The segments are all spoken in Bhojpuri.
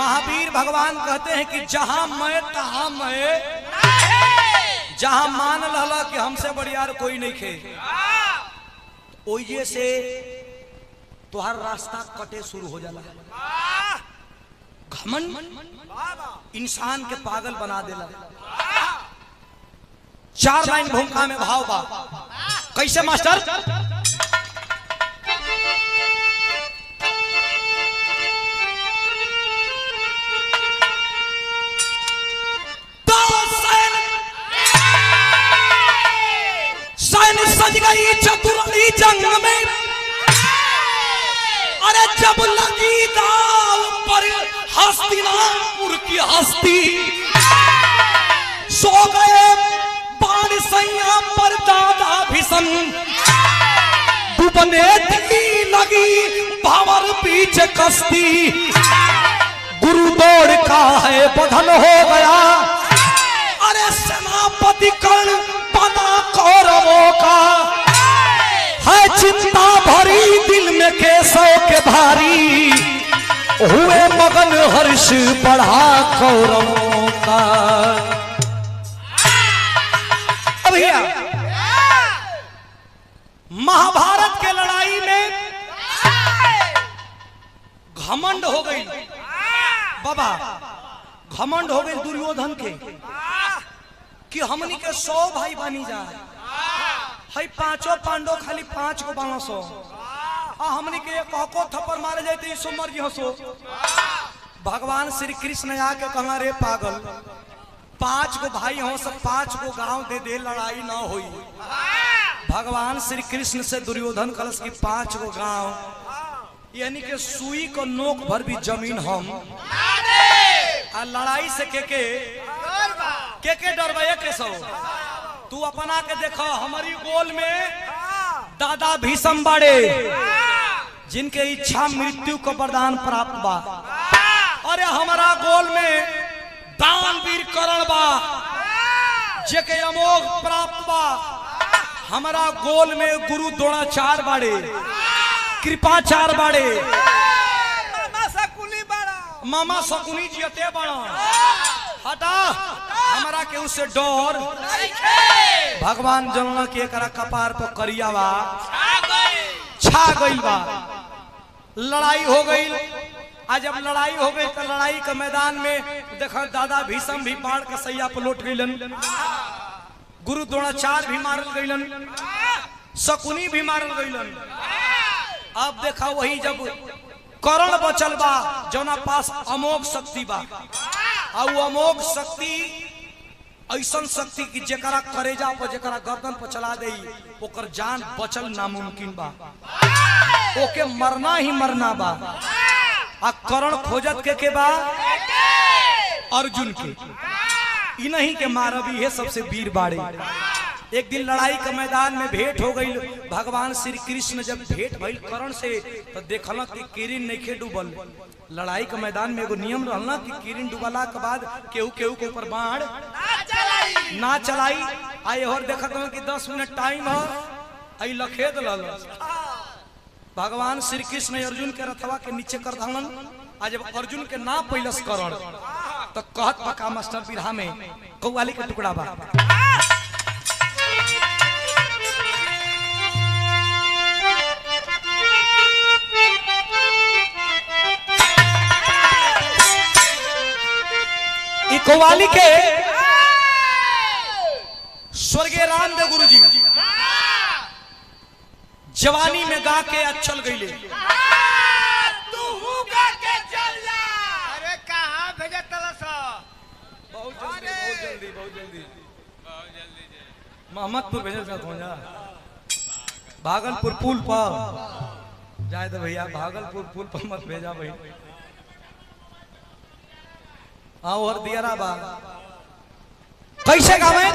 महावीर भगवान कहते हैं कि जहां मैं तहां मैं, जहां मान लहला कि हमसे बढ़ियार कोई नहीं खे, ओइजे से तुहार रास्ता कटे शुरू हो जाला। घमंड इंसान के पागल बना देला। 4 लाइन भूमिका में भाव बा, कैसे मास्टर? सज गई चतुराई जंग में, अरे जब लगी दाव पर हस्तिनापुर की हस्ती, सो गए बाण सैया पर दादा भीषण, डूबने थी लगी भंवर बीच कश्ती, गुरु दौड़ का है बदल हो गया, अरे सेनापति कर्ण बना कौरवों का, है चिंता भरी दिल में केशव के भारी, हुए मगन हर्ष बढ़ा कौरवों का। भैया महाभारत के लड़ाई में घमंड हो गई बाबा, घमंड हो गई दुर्योधन के कि हमनी के 100 भाई बनी जा, है 5 पांडव खाली 5 को बाणा 100, हमनी के एक को थप्पड़ मारे जाते सो मर जी हंसो। भगवान श्री कृष्ण आके कहा रे पागल, 5 को भाई हो सब 5 को गांव दे दे, लड़ाई ना होई। भगवान श्री कृष्ण से दुर्योधन कलश की 5 को गांव, यानी के सुई को नोक भर भी जमीन हम, आ लड़ाई से के डरवाए के सो। तू अपना के देखो, हमारी गोल में दादा भीषम बाड़े, जिनके इच्छा मृत्यु को वरदान प्राप्त बा। अरे हमारा गोल में दानवीर कर्ण बा, जेके अमोघ प्राप्त बा। हमारा गोल में गुरु द्रोणाचार्य बाड़े, कृपाचार्य बाड़े, मामा शकुनी जियते बड़ा। हटा हमारा के उससे डर। भगवान जनना के एकरा कपार पर करिया बा, छा गई बा। लड़ाई हो गई। आज जब लड़ाई हो गई तो लड़ाई के मैदान में देखा दादा भीषम भी बाढ़ के सैया पर लौट गईलन, गुरु द्रोणाचार्य भी मारल गईलन, शकुनी भी मारल गईलन। अब देखा वही जब कर्ण बचल बा, जौना पास अमोघ शक्ति बा, और अमोघ शक्ति ऐसा शक्ति की जेकरा करेजा पर जेकरा गर्दन पर चला दे ओकर जान बचल नामुमकिन बा, ओके मरना ही मरना बा। आ कर्ण खोजत के बा अर्जुन के, इन्हीं के मारब ये सबसे वीर बाड़े। एक दिन लड़ाई के मैदान में भेंट हो गई। भगवान श्री कृष्ण जब भेंट भइल कर्ण से तो देखल कि किरण नहीं डूबल। लड़ाई के मैदान में एगो नियम रहना कि किरण डूबला के बाद केहू केहू के ऊपर बाण ना चलाई। आई और देखत कि 10 मिनट टाइम है, आई लखेद लल। भगवान श्री कृष्ण अर्जुन के रथवा के नीचे कर धलन। आज जब अर्जुन के ना पैलस करण तो कहत पका मास्टर बिरहा में कौवाली के टुकड़ा बा। कौवाली के स्वर्गीय रामदेव गुरु जी जवानी में गा के चल गईले। तू गा के चल जा। अरे कहाँ भेजे तलस? बहुत जल्दी मोहम्मदपुर भेजे जा। भागलपुर पुल पर जाए तो भैया, भागलपुर पुल पर मत भेजा भाई। हाँ और दिया बा कैसे गावे?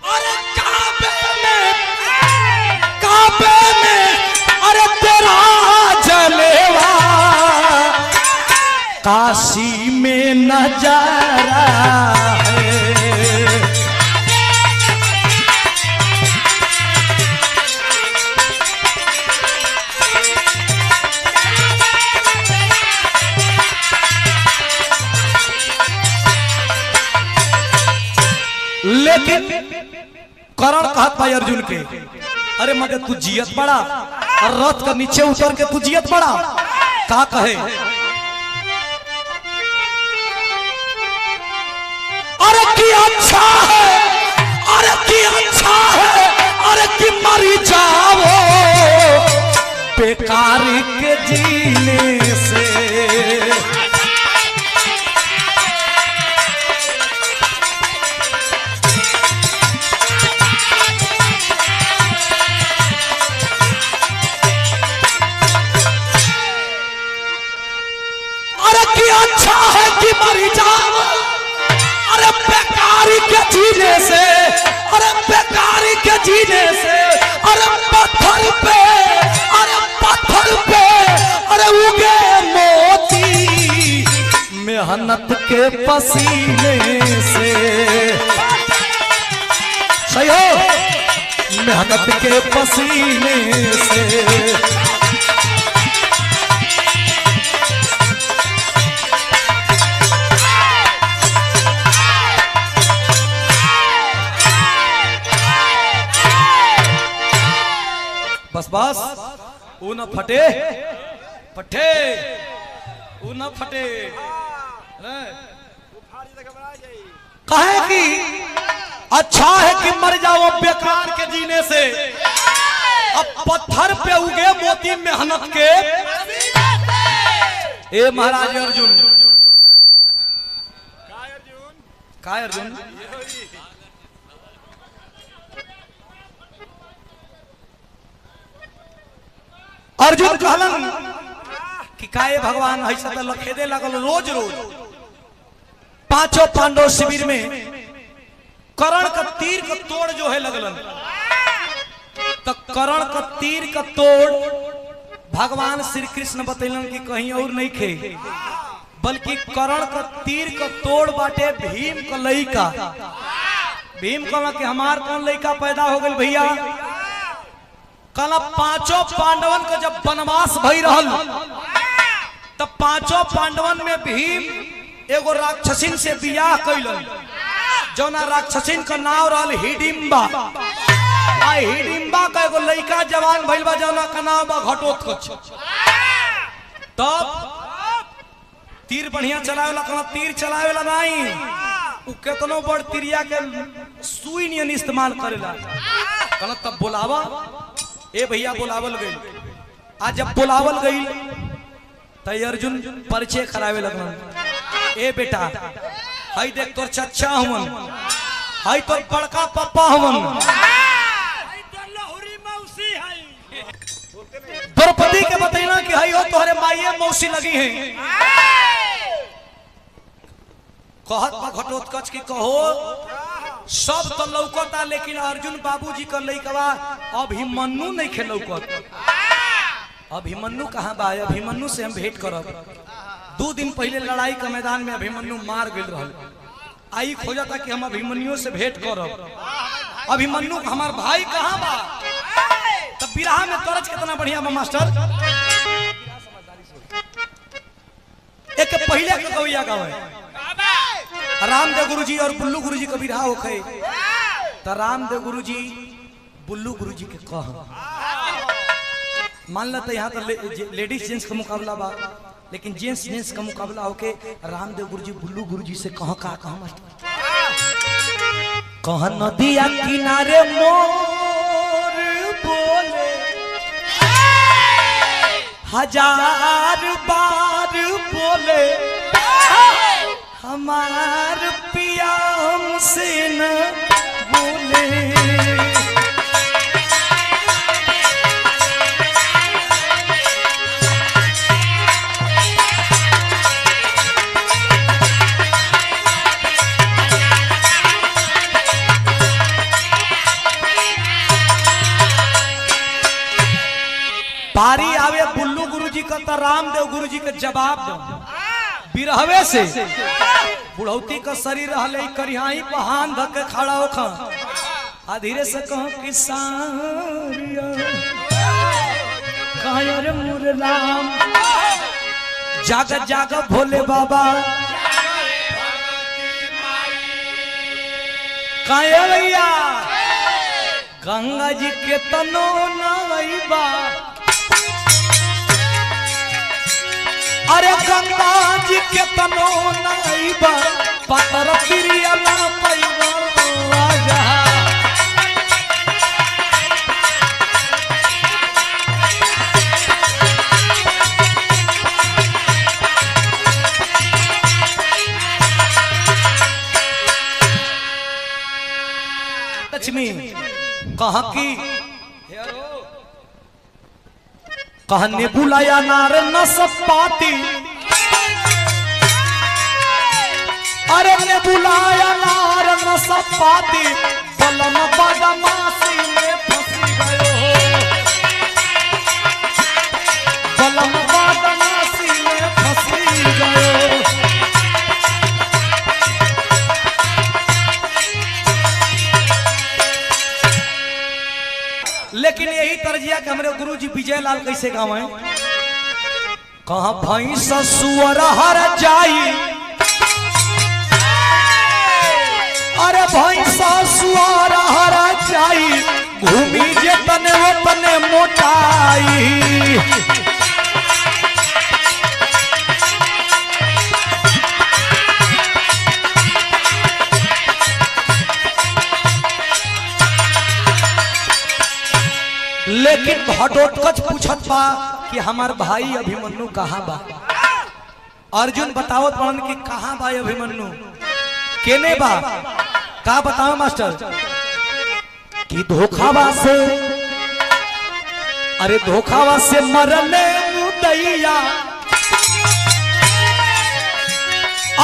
अरे काबे में अरे तेरा जलेवा, काशी में नजारा है। लेकिन करण कहत भाई अर्जुन के, अरे मगर तू जियत बड़ा और रथ का नीचे उतर के तू जियत बड़ा, का कहे अरे की अच्छा है, अरे की अच्छा है, अरे की मरी जाओ बेकार के जीने से। अरे की अच्छा है कि मरी जाओ, अरे बेकारी के जीने से, अरे बेकारी के जीने से, अरे पत्थर पे, अरे पत्थर पे, अरे उगे मोती मेहनत के पसीने से। सही हो, मेहनत के पसीने से। बस बस वो न फटे पट्टे, वो न फटे। कहे कि अच्छा है कि मर जाओ बेकार के जीने से, अब पत्थर पे उगे मोती मेहनत के। ए महाराज अर्जुन, काय अर्जुन अर्जुन कहलन कि काये भगवान ऐसा तो लखेदे लगल रोज रोज। पांचों पांडव शिविर में कर्ण का तीर का तोड़ जो है लगलन, तो कर्ण का तीर का तोड़ भगवान श्री कृष्ण बतैलन कि कहीं और नहीं खे, बल्कि कर्ण का तीर का तोड़ बाटे भीम का लइका। भीम कहला कि हमार कौन लइका पैदा हो गई भैया, कहला पांचों पांडवन का जब वनवास भई रहल तब पांचों पांडवन में भीम एगो राक्षसीन से बियाह कैलन, जौना राक्षसीन का नाम रहल हिडिंबा। आ हिडिंबा का एगो लइका जवान भइल बा, जौना का नाम बा घटोत्कच। तब तीर बढ़िया चलावेला, कहला तीर चलावेला नहीं, उ केतनो बड़ तीरिया के सुई नियन इस्तेमाल करेला। कहला तब बुलावा, ए भैया बुलावल गई। आज जब बुलावल गई तो अर्जुन परिचय करावे लगन, ए बेटा हाई देख तोर चचा हुवन, हाई तोर बड़का पापा हुवन, द्रौपदी के बतैना कि हाई हो तोहरे माइये मौसी लगी हैं। कहत बा घटोत्कच की कहो सब तो लौकता, लेकिन अर्जुन बाबूजी का लइकवा अभिमन्यु नहीं खे लौकत। अभिमन्यु कहाँ बा? अभिमन्यु से हम भेंट करब। 2 दिन पहले लड़ाई के मैदान में अभिमन्यु मार गई रहल, आई खोजता कि हम अभिमन्यु से भेंट करब। अभिमन्यु हमार भाई कहाँ बा? तब बिरहा में तरज कितना बढ़िया बा मास्टर। एक पहले के कविया गावे रामदेव गुरुजी और बुल्लू गुरुजी का बिरहा होखे, तो रामदेव गुरुजी बुल्लू गुरुजी के कह मान लेते यहाँ तो लेडीज जेंट्स का मुकाबला बा, लेकिन जेंट्स का मुकाबला होके रामदेव गुरुजी बुल्लू गुरुजी से कह मास्टर, कह नदिया किनारे मोर बोले 1000 बार बोले, हमार पिया हमसे न बोले। पारी आवे बुल्लू गुरुजी का तो रामदेव गुरुजी के जवाब दो बिरहवे से। बुढ़ौती का शरीर रहले करिहाई पहान धक के खड़ा होखा, आ धीरे से कहो कि सारिया कायर मोर राम, जाग जाग भोले बाबा, काहे भैया गंगा जी के तनो नईबा अरे गंगा जी के तनो नईबा पतर पिरिया ना पैबा राजा लक्ष्मी कहा की कहने बुलाया नार न सपाती अरे ने बुलाया नार न सपाती बलम बदमाशी में फंसी गयो बलम बदमाशी में फंसी गयो लेकिन यही तर्जिया के हमारे गुरुजी विजय लाल कैसे गावे कहा भैंस सुअर हर जाई अरे भैंस सुअर हर जाई घूमी जे तने वो तने मोटाई लेकिन घटोत्कच पूछत बा कि हमार भाई अभिमन्यु कहाँ बा अर्जुन बतावत बड़न कि कहाँ बा अभिमन्यु केने बा का बताओ मास्टर कि धोखावा से अरे धोखावा से मरने मुदैया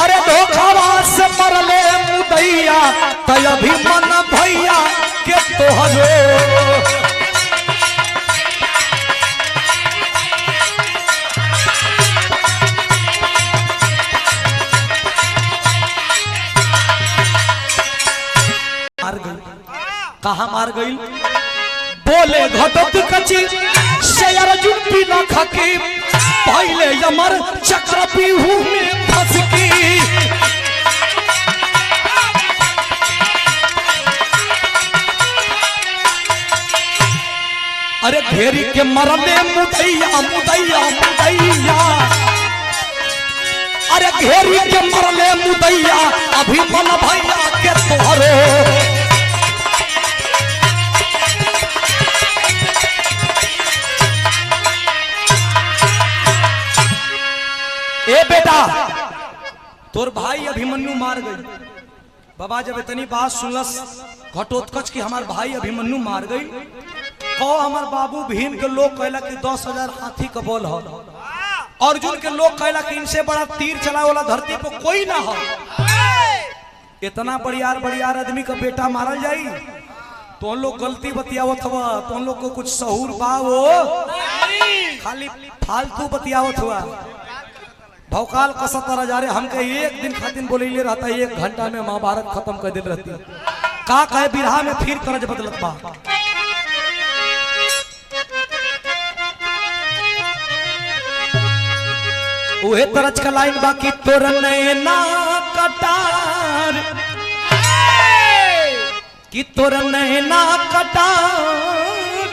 अरे धोखावा से मरले मुदैया तय अभिमन्यु भैया के तोहरो कहा मार गई बोले घटोत्कच से अर्जुन बिना खके पहले यमर चक्र पीहू में फंस की अरे घेरी के मरने मुदैया मुदैया मुदैया अरे घेरी के मरने मुदैया अभिमन्यु भैया के तोहरो ए बेटा तोर भाई अभिमन्यु मार गई बाबा जब इतनी बात सुनलस घटोत्कच की हमार भाई अभिमन्यु मार गई कहो हमार बाबू भीम के लोग कहला कि 10,000 हाथी का बल हो अर्जुन के लोग कहला कि इनसे बड़ा तीर चला वाला धरती पे कोई ना हो इतना बड़ियार आदमी का बेटा मारल जाई तो लोग गलती बतियावत हुआ तो लोग को कुछ सहूर बा वो खाली फालतू बतियावत हुआ भौकाल कसत जा रहे हमके एक दिन खातिर बोले रहता 1 घंटा में महाभारत खत्म कर दिल रहती का कहे बिरहा में फिर तरज बदलत बा उहे तरज का लाइन बाकी तोर नैना कटार कि तोर नैना कटार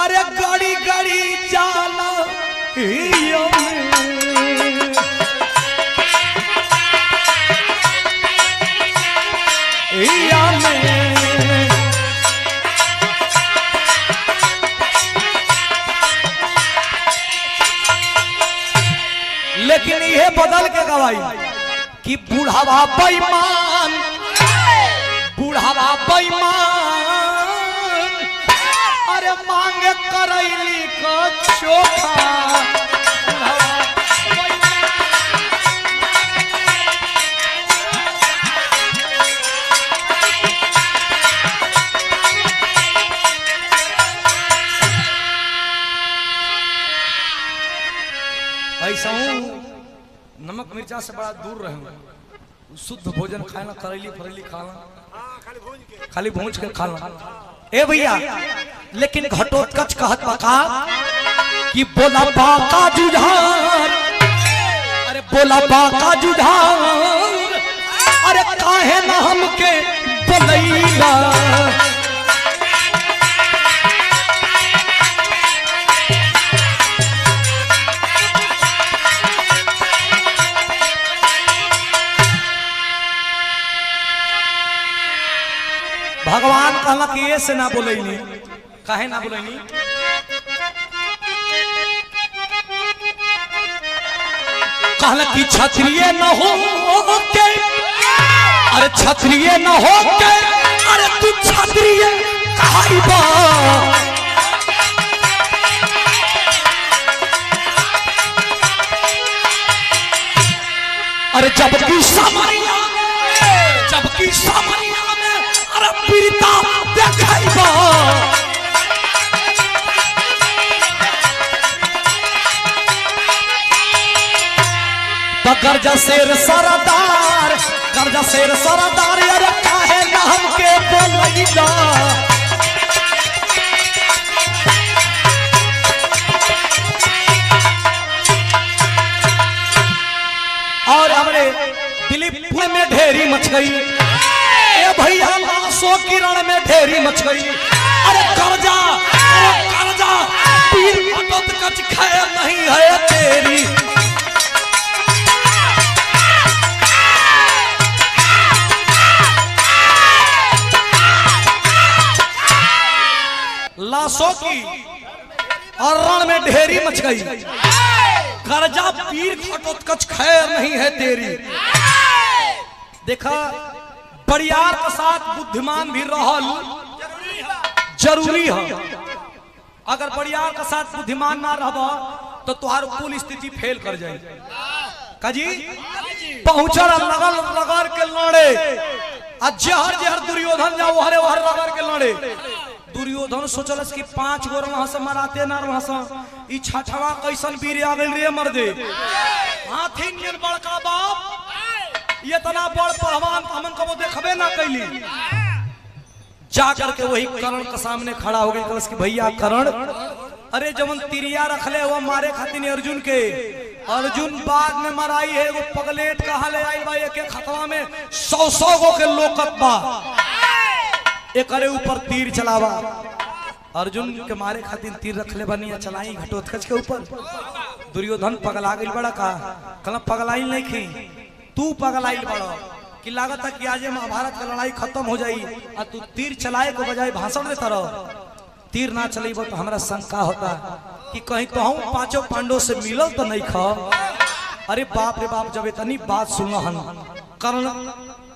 अरे गड़ी गड़ी जाला लेकिन ये बदल के गवाई कि बूढ़ावा बेईमान अरे मांगे करैली का चोखा ऐसा नमक मिर्चा से बड़ा दूर रहे शुद्ध भोजन खाना करेली फरेली खाना खाली भूंज के खाना ए भैया लेकिन घटोत्कच कहत बका कि बोला बाका जुझार अरे बोला बाका जुझार अरे काहे ना हमके भगवान कहला कि ये से ना बोलैनी, काहे ना बोलैनी? कहला कि क्षत्रिय न हो के, अरे क्षत्रिय न हो के, अरे तू क्षत्रिय कहैबा। अरे जबकि सामरिया में अरे पीड़िता देखैबा। तो गर्जा शेर सरदार, गर्जा शेर सरदार, अरे काहे ना हमके बोलैला। और हमरे दिलीप में ढेरी मच गई, ए भैया लाशों किरण में ढेरी मच गई। अरे कर्जा पीर भगत कच खैर नहीं है तेरी। लाशों की और रण में ढेरी मच गई। कर्जा पीर घटोत्कच खैर नहीं है तेरी। देखा बड़ियार के साथ बुद्धिमान भी रहल जरूरी है। अगर बड़ियार के साथ बुद्धिमान ना रहबा तो तुहार कुल स्थिति फेल कर जाए। काजी पहुंचल लगल रगड़ के लड़े, जहर जहर दुर्योधन जाओ हरे वहर रगड़ के लड़े। दुर्योधन सोचलस कि 5 गोर वहां से मराते ना वहां से ई छठवा कैसन वीर आ गइल रे मर्दे। हाथी नियन बड़का बाप ये तना बड़ पहलवान हमन कबो देखबे ना कैली। जाकर के वही कर्ण के सामने खड़ा हो गई कि भैया कर्ण, अरे जवन तिरिया रखले वो मारे खातिर अर्जुन के, अर्जुन बाद में मराई है। वो पगलेट कहा ले आई बा एक खतवा में 100 गो के लोकत बा। एक ऊपर तीर चलावा, अर्जुन के मारे खातिर तीर रखले बनी चलाई घटोत्कच के ऊपर। दुर्योधन पगला गइल बड़ा का, कहला पगलाइल नहीं खी, तू पगलाइल बड़ा कि लागत है कि आज महाभारत का लड़ाई खत्म हो जाई और तू तीर चलाए के बजाय भाषण देता रहो। तीर ना चलेबो तो हमरा शंका होता कि कहीं तो हम 5 पांडव से मिलल तो नहीं खा। अरे बाप रे बाप, जब इतनी बात सुनना हन कर्ण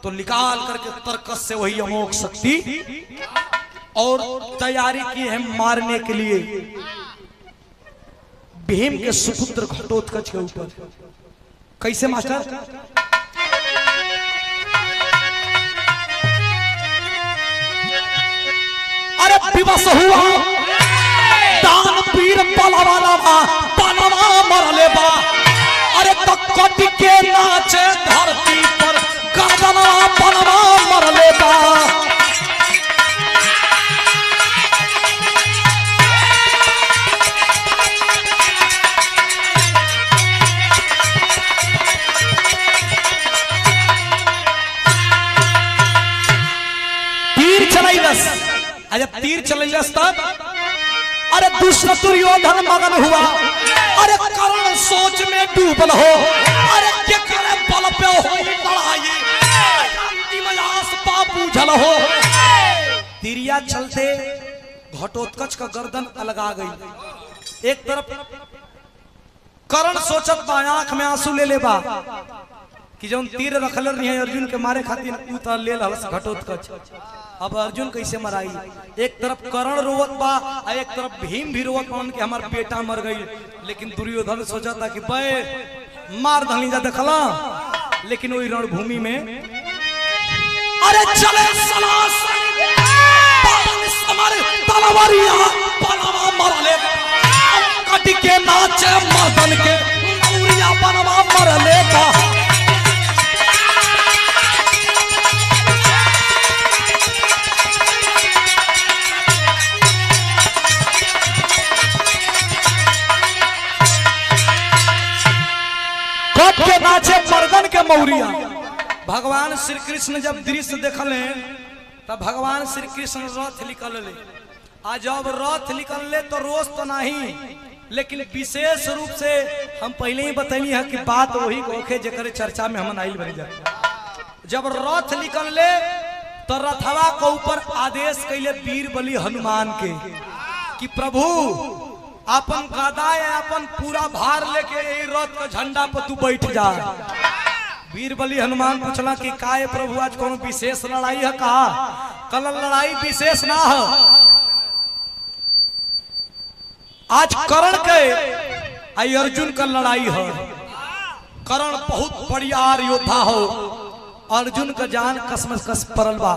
तो निकाल करके तर्कस से वही अमोघ शक्ति और तैयारी की है मारने के लिए भीम के सुपुत्र घटोत्कच के ऊपर। कैसे मास्टर? अरे विवश हुआ दान पीर पलवा मरले बा। अरे तो कट के नाचे धरती पर गर्दनवा पलवा मरले बा। तीर चलाइलस, जब तीर चलाइलस तब अरे दुष्ट दुर्योधन मगन हुआ। अरे कर्ण सोच में डूबल हो, अरे के करे बल पे हो लड़ाई, अंतिम आस पा बूझल हो। तिरिया चलते घटोत्कच का गर्दन अलगा गई। एक तरफ कर्ण सोचत बा, आंख में आंसू ले ले बा कि जौन तीर रखल नहीं है अर्जुन के मारे खातिर उतर ले लहस घटोत्कच। अब अर्जुन कैसे मराई? एक तरफ कर्ण रोवत बा, एक तरफ भीम भी रोवत बा कि हमार बेटा मर गई। लेकिन दुर्योधन सोचा था कि बे मार धनी जा देखला। लेकिन वही रणभूमि में अरे चले तलवारिया पलवा मरले, कट के नाचे मर्दन के मौरिया बनवा मरले बा। के नाचे मर्दन के मौरिया। भगवान श्री कृष्ण जब दृश्य देखले तब भगवान श्री कृष्ण रथ निकलले। आज जब रथ निकलले तो रोज तो नहीं, लेकिन विशेष रूप से हम पहले ही बतैली है कि बात वही होखे जेकर चर्चा में हम आइल बनी जा। जब रथ निकलले तो रथवा के ऊपर आदेश कैले वीर बलि हनुमान के कि प्रभु अपन गदा या अपन पूरा भार लेके रथ के झंडा पर तू बैठ जा। वीर बलि हनुमान पूछला कि काहे प्रभु आज कोनो विशेष लड़ाई है का? कल लड़ाई विशेष ना है, आज कर्ण के आई अर्जुन का लड़ाई है। कर्ण बहुत बढ़ियार योद्धा हो, अर्जुन का जान कसम कस परल बा।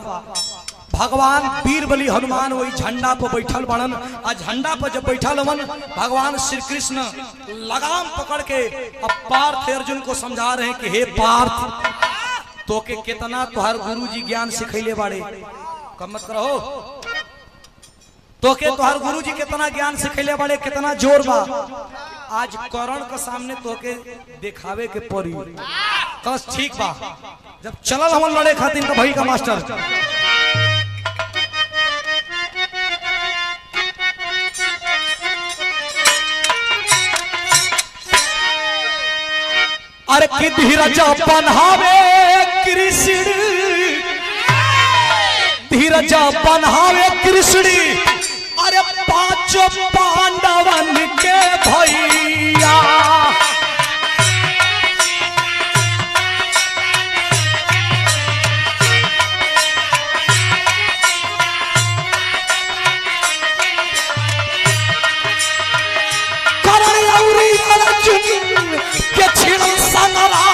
भगवान वीर बलि हनुमान वही झंडा पर बैठल बनन, आ झंडा पर जब बैठल हवन भगवान श्री कृष्ण लगाम पकड़ के अब पार्थ अर्जुन को समझा रहे हैं कि हे पार्थ, तो के कितना तुहार गुरु जी ज्ञान सिखैले बाड़े, कम मत करो, तो के तुहार गुरु जी कितना ज्ञान सिखैले बाड़े, कितना जोर बा। आज कर्ण के सामने तो के दिखावे के पड़ी। कस ठीक बा, जब चलल हमन लड़े खातिर तो भाई का मास्टर अरे कि धीरज बन्हावे कृष्ण, धीरज बन्हावे कृष्ण, अरे पांचों पांडवन के भैया। कर्ण औरी अर्जुन के छिड़ संगरा,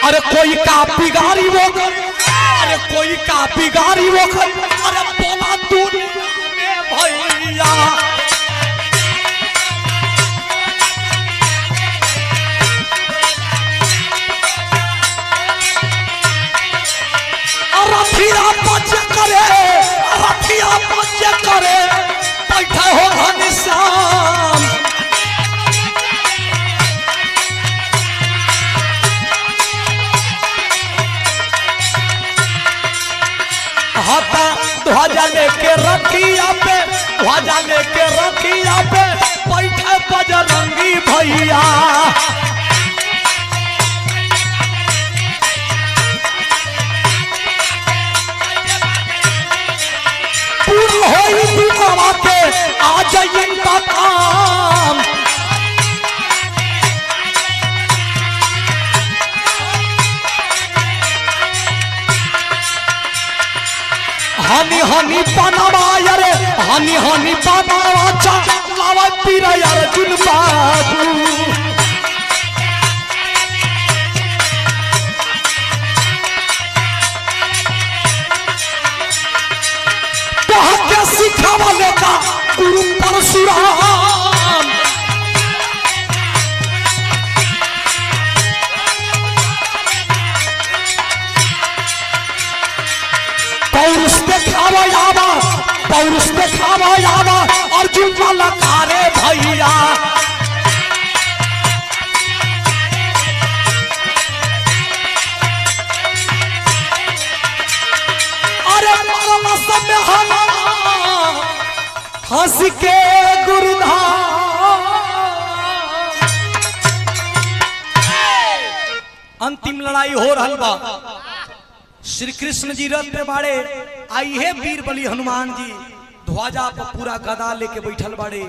अरे कोई का बिगाड़ी वो कर, अरे कोई का बिगाड़ी वो कर, अरे बोला तू भैया। रथिया बच्चे करे, रथिया बच्चे करे, बैठे हो घनश्याम। हाथा ध्वजा लेके रथिया पे, ध्वजा लेके रथिया पे बैठे बजरंगी भैया। पूरा होई दीवाना के आ जाइए इनका काम। हनी हनी बनावा यारे, हनी हनी बनावा चा लावा पीरा अर्जुन बाबू। सिखावा लेता गुरु परशुराम। पौरुष दिखावा यावा, पौरुष दिखावा यावा, अर्जुन वाला कारे भैया। अरे मरला सब में हंस के गुरुधाम। अंतिम लड़ाई हो रहल बा। श्री कृष्ण जी रथ पे बाड़े, आई है वीर बलि हनुमान जी ध्वजा पर पूरा गदा लेके बैठल बाड़े।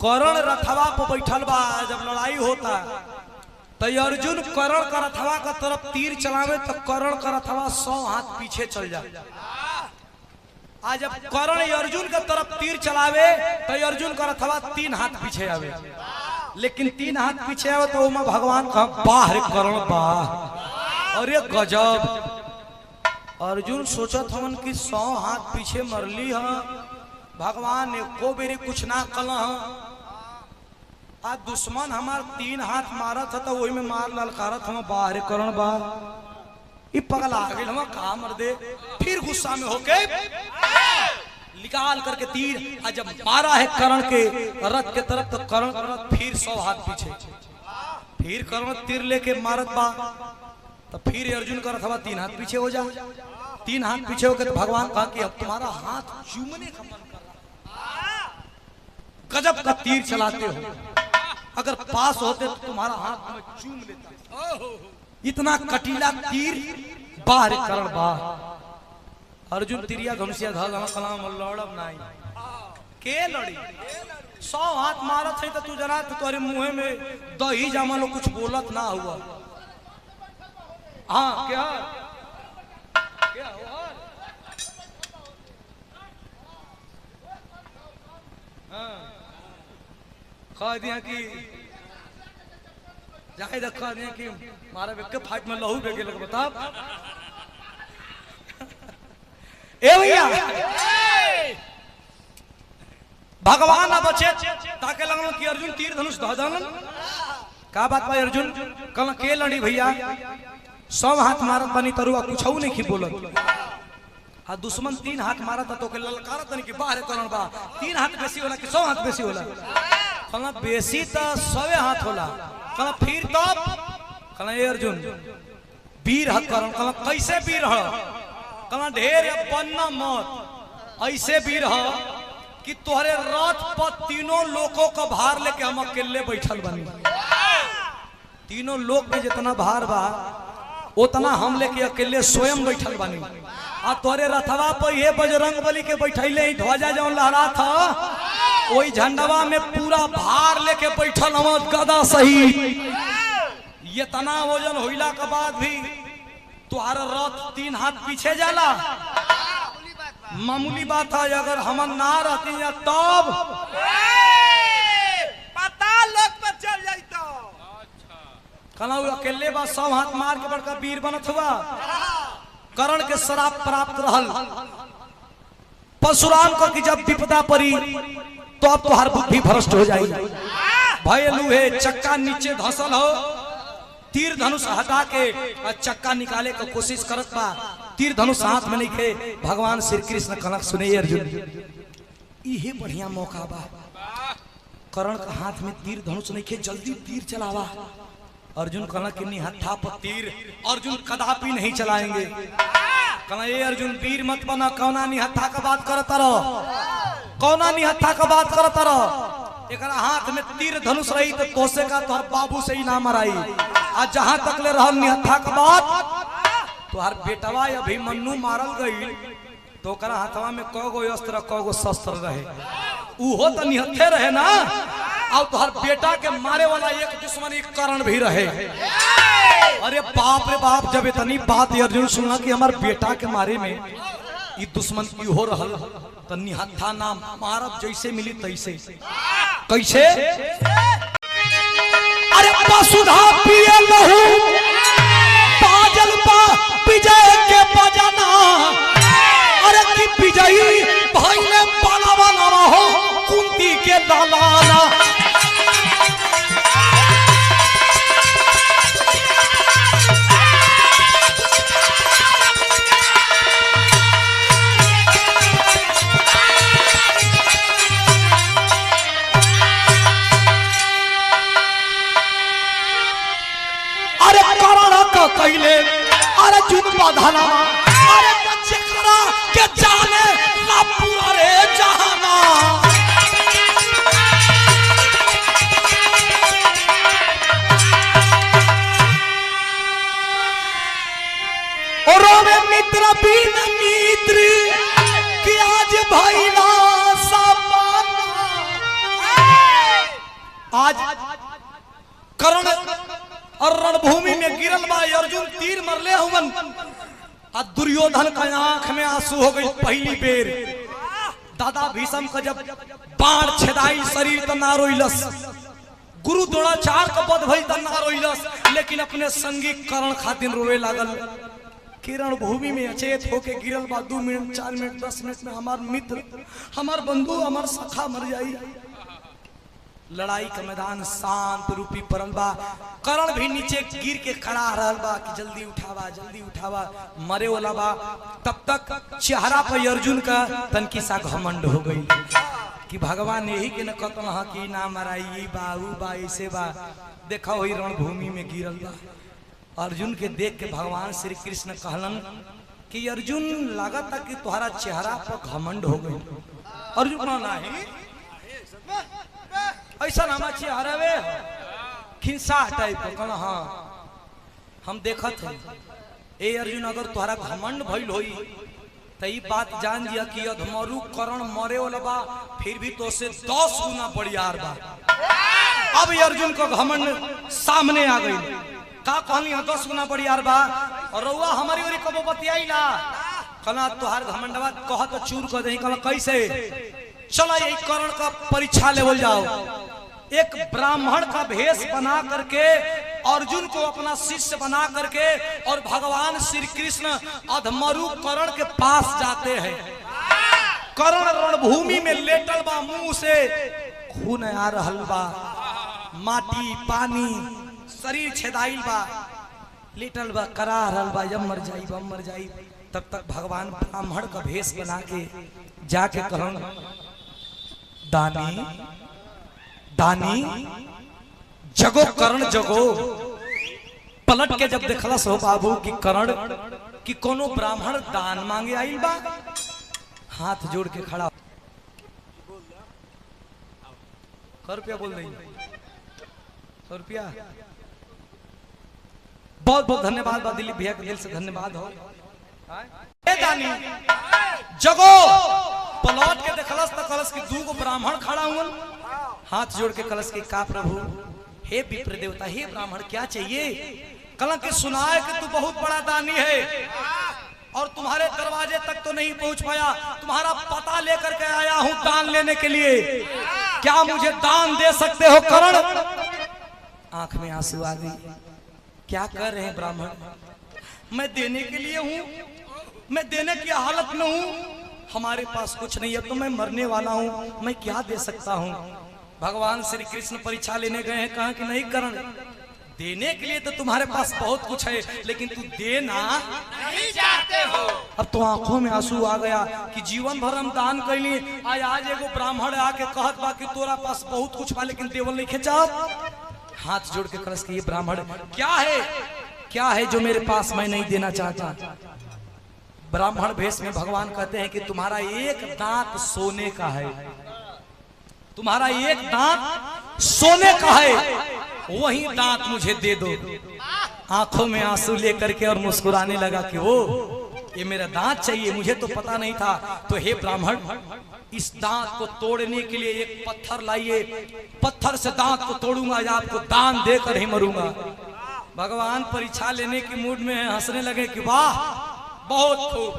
कर्ण रथवा पर बैठल बा। जब लड़ाई होता तो अर्जुन कर्ण का रथवा का तरफ तीर चलावे तो कर्ण का रथवा 100 हाथ पीछे चल जाए। आज जब कर्ण अर्जुन का तरफ तीर चलावे तो अर्जुन का रथवा 3 हाथ पीछे आवे, लेकिन 3 हाथ पीछे आवे तो मैं भगवान का बाहर कर्ण बाह। अरे गजब, अर्जुन सोचत हमन कि 100 हाथ पीछे मरली है, भगवान एको बेरी कुछ ना कल। आज दुश्मन हमार 3 हाथ मारत है तो वही में मार ललकारत हम बाहर कर्ण बा। ये पगला गई हम कहा मर दे। फिर गुस्सा में होके निकाल करके तीर जब मारा है कर्ण के रथ के तरफ तो कर्ण का रथ फिर 100 हाथ पीछे। फिर कर्ण तीर लेके मारत बा तो फिर अर्जुन का रथवा 3 हाथ पीछे हो जा। 3 हाथ पीछे हो गए तो भगवान कहा कि अब तुम्हारा हाथ चूमने का मन कर रहा। गजब का तीर चलाते हो, अगर पास होते तो तुम्हारा हाथ में चूम लेता। इतना कटीला तीर बाहर करण बाहर। अर्जुन तिरिया धनुषिया धल कलाम लड़ब नहीं के लड़ी। 100 हाथ मारत है तो तू जना तोरे मुंह में दही जामा लो कुछ बोलत ना हुआ। हाँ क्या क्या हुआ? हाँ कह दिया कि जाए कह दिया कि मारा व्यक्ति फाइट में लहू बेगे लग बता। ए भैया भगवान अब बचे ताके लगन कि अर्जुन तीर धनुष धदन का बात भाई अर्जुन कल के लड़ी भैया 100 हाथ मारत बनी तरुआ कुछ नहीं की बोलत। आ दुश्मन 3 हाथ मारत तो के ललकारत नहीं कि बाहर करण बा 3 हाथ बेसी होला कि 100 हाथ बेसी होला। कहला बेसी तो 100 हाथ होला। कहला फिर तब कहला ए अर्जुन वीर हत करण। कहला कैसे वीर ह? कहला ढेर बनना मत ऐसे वीर ह कि तोहरे रथ पर 3 लोगों का भार लेके हम अकेले बैठल बनी। 3 लोग में जितना भार बा उतना हम लेके अकेले स्वयं बैठल बनी। आ तोरे रथवा पर ये बजरंग बली के बैठैले ध्वजा जौन लहरा था वही झंडवा में पूरा भार लेके बैठल हम गदा सहित। ये तना वजन होइला के बाद भी तुम्हारा रथ 3 हाथ पीछे जाला मामूली बात है। अगर हम ना रहती है तब पता लोग पर चल जाई तो कहना अकेले बा 100 हाथ मार के बड़का वीर बनत हुआ। कर्ण के श्राप प्राप्त रहल। परशुराम को कि जब विपदा पड़ी तो अब तो हर बुद्धि भ्रष्ट हो जाई। भय लूहे चक्का नीचे धसल हो तीर धनुष हटा के चक्का निकाले का कोशिश करत बा। तीर धनुष हाथ में नहीं खे। भगवान श्री कृष्ण कनक सुने अर्जुन इहे बढ़िया मौका बा। कर्ण का हाथ में तीर धनुष नहीं खे जल्दी तीर चलावा। अर्जुन कहना कि निहत्था पर तीर अर्जुन कदापि नहीं चलाएंगे। कहना ये अर्जुन वीर मत बना। कौना निहत्था का बात करता रहो कौना निहत्था का बात करता रहो। एक हाथ में तीर धनुष रही तो तोसे का तोहर बाबू से ही ना मराई। आज जहां तक ले रहल निहत्था का बात तो हर बेटवा अभिमन्यु मारल गई तो ओकरा हाथवा में कगो अस्त्र कगो शस्त्र रहे उहो तो निहत्थे रहे ना। और तो हर बेटा के मारे वाला एक दुश्मनी कर्ण भी रहे। अरे बाप रे बाप जब इतनी बात अर्जुन सुना कि हमारे बेटा के मारे में ये दुश्मन की हो रहल तो निहत्था नाम मारब जैसे मिली तैसे कैसे। अरे वसुधा पिए लहू पाजल पा विजय के बजाना। अरे की विजयी भाई ने पालावा ना हो कुंती के दलाना। कैले अरे जुन बधाना अरे चकरा के जाने ना पूरा रे जहाना। और वे मित्र बिन मित्र कि आज भइला सपना। आज कर्ण और रणभूमि में गिरल बा अर्जुन तीर मरले हुवन। आ दुर्योधन का आंख में आंसू हो गई पहली बेर। दादा भीष्म का जब बाण छेदाई शरीर तो ना रोइलस। गुरु द्रोणाचार्य का वध भइल तो ना रोइलस लेकिन अपने संगी कर्ण खातिर रोए लागल। किरण भूमि में अचेत होके गिरल बा 2 मिनट 4 मिनट 10 मिनट में हमार मित्र हमार बंधु हमार सखा मर जाई। लड़ाई का मैदान शांत रूपी परल बा। कर्ण भी नीचे गिर के खड़ा रहल बा कि जल्दी उठावा मरे वाला बा। तब तक चेहरा पर अर्जुन का तनकी सा घमंड हो गई कि भगवान यही के न कहतन ह कि ना मराई बाबू बा ऐसे बा। देखा वही रणभूमि में गिरल बा। अर्जुन के देख के भगवान श्री कृष्ण कहलन कि अर्जुन लगा था कि तुम्हारा चेहरा पर घमंड हो गई। अर्जुन ना नहीं ऐसा नामा चेहरा वे खिंसा टाइप कहना हाँ हम देखत है ए अर्जुन अगर तुम्हारा घमंड भइल होई तो ये बात जान जिया कि अधमरु करण मरे वाला बा फिर भी तो से 10 गुना बड़ियार बा। अब ये अर्जुन को घमंड सामने आ गई का कहनी 10 गुना बड़ियार बा और रउआ हमारी ओरी कबो बतियाई ना कहना तुहार घमंडवा कह तो चूर कर दही कहना कैसे चलो यही करण का परीक्षा लेवल जाओ। एक ब्राह्मण का भेष बना करके अर्जुन को अपना शिष्य बना करके और भगवान श्री कृष्ण अधमरु कर्ण के पास जाते हैं। कर्ण रणभूमि में लेटल बा मुंह से खून आ रहल बा माटी पानी शरीर छेदाइल बा लेटल बा करा रहल बा जब मर जाई तब तक भगवान ब्राह्मण का भेष बना के जाके कहन दानी दानी जगो कर्ण जगो। पलट के जब देखलस हो बाबू कि कर्ण कि कोनो ब्राह्मण दान मांगे आई बा हाथ जोड़ के खड़ा ₹100 बोल रही 100 रुपया बहुत बहुत धन्यवाद बा दिलीप भैया के दिल से धन्यवाद हो। ए दानी जगो पलट के देखलस त कलस कि 2 गो ब्राह्मण खड़ा हुन हाथ जोड़ के कलश के का प्रभु हे विप्र देवता हे ब्राह्मण क्या चाहिए। कलंक के सुनाए कि तू बहुत बड़ा दानी है और तुम्हारे दरवाजे तक तो नहीं पहुंच पाया तुम्हारा पता लेकर के आया हूं दान लेने के लिए क्या मुझे दान दे सकते हो कर्ण। आंख में आंसू आ गई क्या कर रहे हैं ब्राह्मण मैं देने के लिए हूं मैं देने की हालत में हूं हमारे पास कुछ नहीं है तो मैं मरने वाला हूं मैं क्या दे सकता हूं। भगवान श्री कृष्ण परीक्षा लेने गए हैं कहा कि नहीं कर्ण देने के लिए तो तुम्हारे पास बहुत कुछ है लेकिन तू देना नहीं चाहते हो। अब तो आंखों में आंसू आ गया कि जीवन भर हम दान कैली आज एगो ब्राह्मण आके कहत बा कि तोरा पास बहुत कुछ बा लेकिन देवल नहीं खेचा। हाथ जोड़ के कलश के ये ब्राह्मण क्या है जो मेरे पास मैं नहीं देना चाहता। ब्राह्मण भेष में भगवान कहते हैं कि तुम्हारा एक दांत सोने का है तुम्हारा एक दांत सोने का है वही दांत मुझे दे दो। आंखों में आंसू लेकर के और मुस्कुराने लगा कि ओ ये मेरा दांत चाहिए मुझे तो पता नहीं था। तो हे ब्राह्मण इस दांत को तोड़ने के लिए एक पत्थर लाइए पत्थर से दांत को तोड़ूंगा या आपको दान देकर ही मरूंगा। भगवान परीक्षा लेने की मूड में हंसने लगे कि वाह बहुत खूब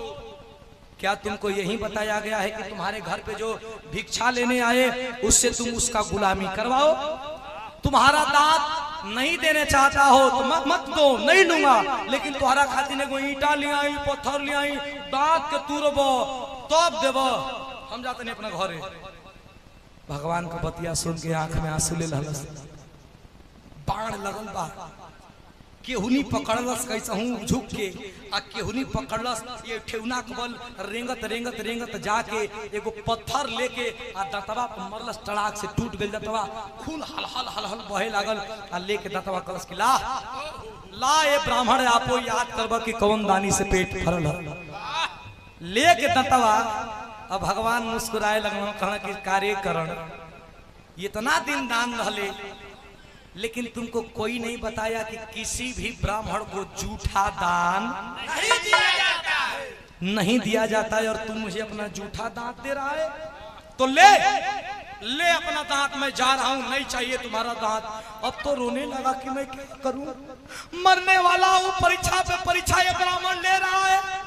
क्या तुमको यही बताया गया है कि तुम्हारे घर पे जो भिक्षा लेने आए उससे तुम उसका गुलामी करवाओ। तुम्हारा दांत नहीं देने चाहता हो तो मत दो नहीं लूंगा लेकिन तुम्हारा खातिर ने कोई ईटा ले आई पत्थर ले आई दांत के तुरब तब देव हम जाते नहीं अपना घरे। भगवान का बतिया सुन के आंख में आंसू ले लहलस बाण लगल बा केहुनी पकड़लस कैसा हूँ झुक के आ केहुनी पकड़लस ये ठेवना कबल रेंगत रेंगत रेंगत जाके एगो पत्थर लेके आ दतवा पर मरलस टड़ाक से टूट गई दतवा खून हल हल हल हल बहे लागल आ लेके दतवा कलस की ला ये ब्राह्मण आपो याद करबा कि कौन दानी से पेट भरल लेके दतवा। अब भगवान मुस्कुराए लगन कहना कि कार्य करण इतना दिन दान रहले लेकिन तुमको कोई नहीं बताया कि किसी भी ब्राह्मण को झूठा दान नहीं दिया जाता है और तुम मुझे अपना झूठा दांत दे रहा है तो ले अपना दांत मैं जा रहा हूं नहीं चाहिए तुम्हारा दांत। अब तो रोने लगा कि मैं क्या करूं मरने वाला हूं परीक्षा पे परीक्षा ये ब्राह्मण ले रहा है।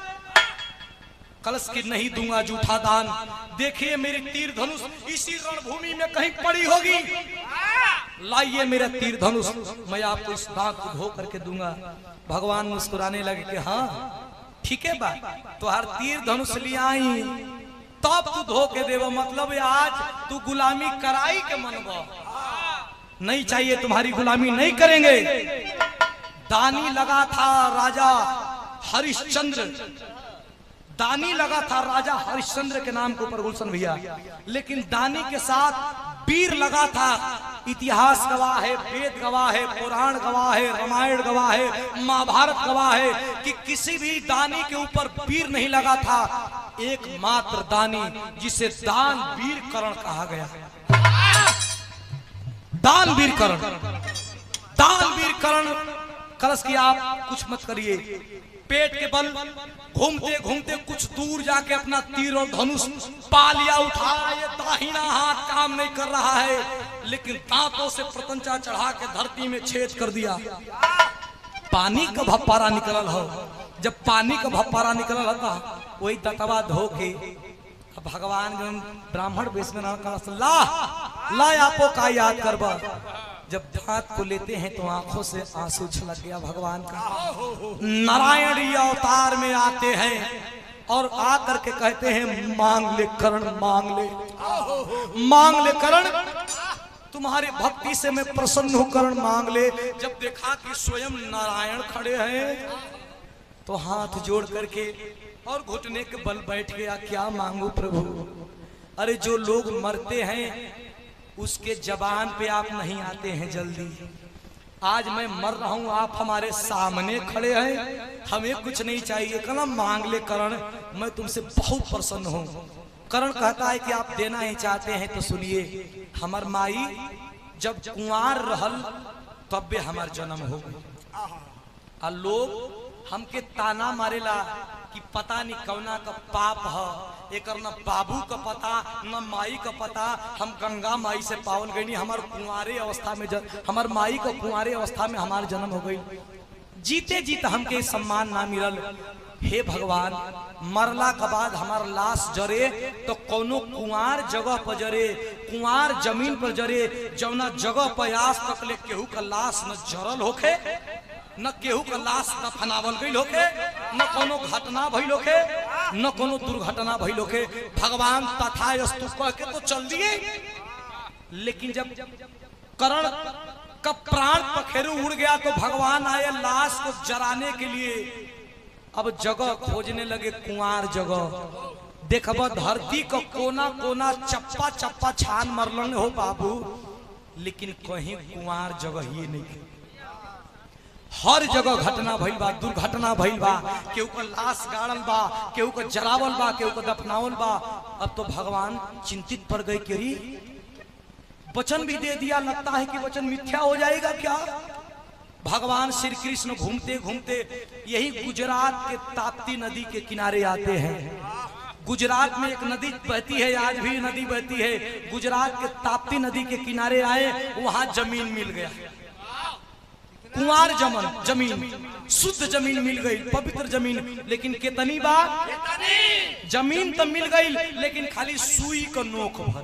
कलश की नहीं दूंगा झूठा दान देखिए मेरी तीर धनुष इसी रणभूमि में कहीं पड़ी होगी लाइए मेरा तीर धनुष मैं आपको इस दांत को धो करके दूंगा। भगवान मुस्कुराने लगे कि हाँ ठीक है बा तुहार तीर धनुष ले आई तब तू धो के देव मतलब आज तू गुलामी कराई के मनबो नहीं चाहिए तुम्हारी गुलामी नहीं करेंगे। दानी लगा था राजा हरिश्चंद्र दानी लगा था राजा हरिश्चंद्र के नाम के ऊपर गुलशन भैया, लेकिन दानी के साथ वीर लगा था। इतिहास गवाह है, वेद गवाह है, पुराण गवाह है, रामायण गवाह है, महाभारत गवाह है कि किसी भी दानी के ऊपर वीर नहीं लगा था। एकमात्र दानी जिसे दान वीर करण कहा गया। दान वीर करण, दान वीर करण। कलश की आप कुछ मत करिए, पेट के बल घूमते घूमते कुछ दूर जाके अपना तीर और धनुष पा लिया, उठाया। ये दाहिना हाथ काम नहीं कर रहा है, लेकिन दांतों से प्रतंचा चढ़ा के धरती में छेद कर दिया। पानी का भप्पारा निकलल हो, जब पानी का भप्पारा निकलल होता वही दतवा धो के भगवान जन ब्राह्मण वेश में ला आपो का याद करबा। जब दांत को लेते हैं तो आंखों से आंसू छलक गया भगवान का। नारायण अवतार में आते हैं और आकर के कहते हैं मांग ले करण, मांग ले, मांग ले करण, तुम्हारी भक्ति से मैं प्रसन्न हूं करण, मांग ले। जब देखा कि स्वयं नारायण खड़े हैं तो हाथ जोड़ करके और घुटने के बल बैठ गया। क्या मांगू प्रभु? अरे जो लोग मरते हैं उसके जबान पे आप नहीं आते हैं जल्दी। आज मैं मर रहा हूं, आप हमारे सामने खड़े हैं, हमें कुछ नहीं चाहिए। कहना मांग ले करण, मैं तुमसे बहुत प्रसन्न हूं। करण कहता है कि आप देना ही चाहते हैं तो सुनिए, हमार माई जब कुंवार रहल तब हमार जन्म हो गई। लोग हमके ताना मारेला कि पता नहीं कौना का पाप है, एक न बाबू का पता न माई का पता। हम गंगा माई से पावन गई, हमार कुंवारे अवस्था में हमार माई को कुंवारे अवस्था में हमार जन्म हो गई। जीते जीत हमके सम्मान ना मिलल। हे भगवान, मरला के बाद हमार लाश जरे तो कोनो कुंवार जगह पर जरे, कुंवार जमीन पर जरे, जौना जगह पर आज तक ले केहू का लाश न जरल होखे, न केहू का लाश दफनावल गई होके, न कोनो घटना भइल होके, न कोनो दुर्घटना भइल होके। भगवान तथास्तु कह के तो चल दिए, लेकिन जब करण का प्राण पखेरु उड़ गया तो भगवान आए लाश को जराने के लिए। अब जगह खोजने लगे, कुंवार जगह। देखब धरती का कोना कोना चप्पा चप्पा छान मरलन हो बाबू, लेकिन कहीं कुंवार जगह ही नहीं। हर जगह घटना भइल बा, दुर्घटना भइल बा, केहू का लाश गाड़ल बा, केहू का जलावल बा, केहू का दफनावल बा। अब तो भगवान चिंतित पड़ गए कि वचन भी दे दिया, लगता है कि वचन मिथ्या हो जाएगा क्या। भगवान श्री कृष्ण घूमते घूमते यही गुजरात के ताप्ती नदी के किनारे आते हैं। गुजरात में एक नदी बहती है, आज भी नदी बहती है। गुजरात के ताप्ती नदी के किनारे आए, वहां जमीन मिल गया, कुंवार जमीन, शुद्ध जमीन मिल गई, पवित्र जमीन। लेकिन कितनी बार जमीन तो मिल गई, लेकिन खाली सुई का नोक भर।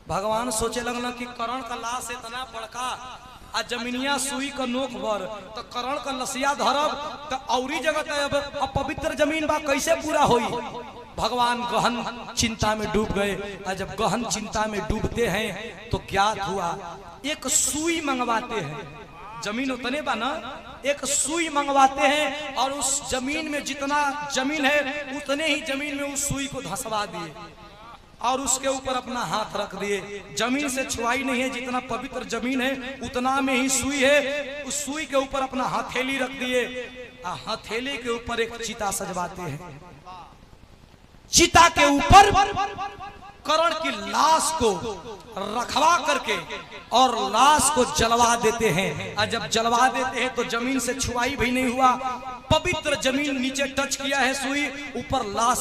भगवान सोचे लगना कि करण का लाश इतना बड़का आ जमीनिया सुई का नोक भर, तो करण का लसिया धरब तो औरी जगह अब पवित्र जमीन बा, कैसे पूरा होई। भगवान गहन चिंता में डूब गए। और जब गहन चिंता में डूबते हैं तो ज्ञात हुआ, एक सुई मंगवाते हैं, जमीन उतने बा ना, एक सुई मंगवाते हैं और उस जमीन में जितना जमीन है उतने ही जमीन में उस सुई को धंसवा दिए और उसके ऊपर अपना हाथ रख दिए। जमीन से छुआई नहीं है, जितना पवित्र जमीन है उतना में ही सुई है। उस सुई के ऊपर अपना हथेली रख दिए, हथेली के ऊपर एक चिता सजवाते हैं। चिता के ऊपर करण की लाश को रखवा करके और लाश को जलवा देते हैं। और जब जलवा देते हैं तो जमीन से छुआई भी नहीं हुआ, पवित्र जमीन नीचे टच किया है सुई, ऊपर लाश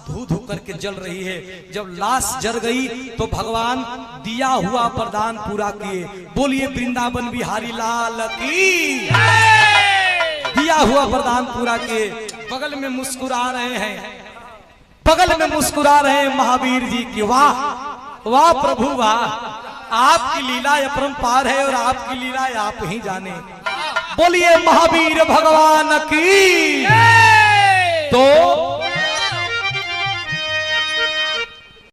धू धू करके जल रही है। जब लाश जल गई तो भगवान दिया हुआ वरदान पूरा किए। बोलिए वृंदावन बिहारी लाल की। दिया हुआ वरदान पूरा किए। बगल में मुस्कुरा रहे हैं, बगल में मुस्कुरा रहे हैं महावीर जी की। वाह वाह प्रभु वाह, आपकी लीला अपरंपार है और आपकी लीला आप ही जाने। बोलिए महावीर भगवान की। तो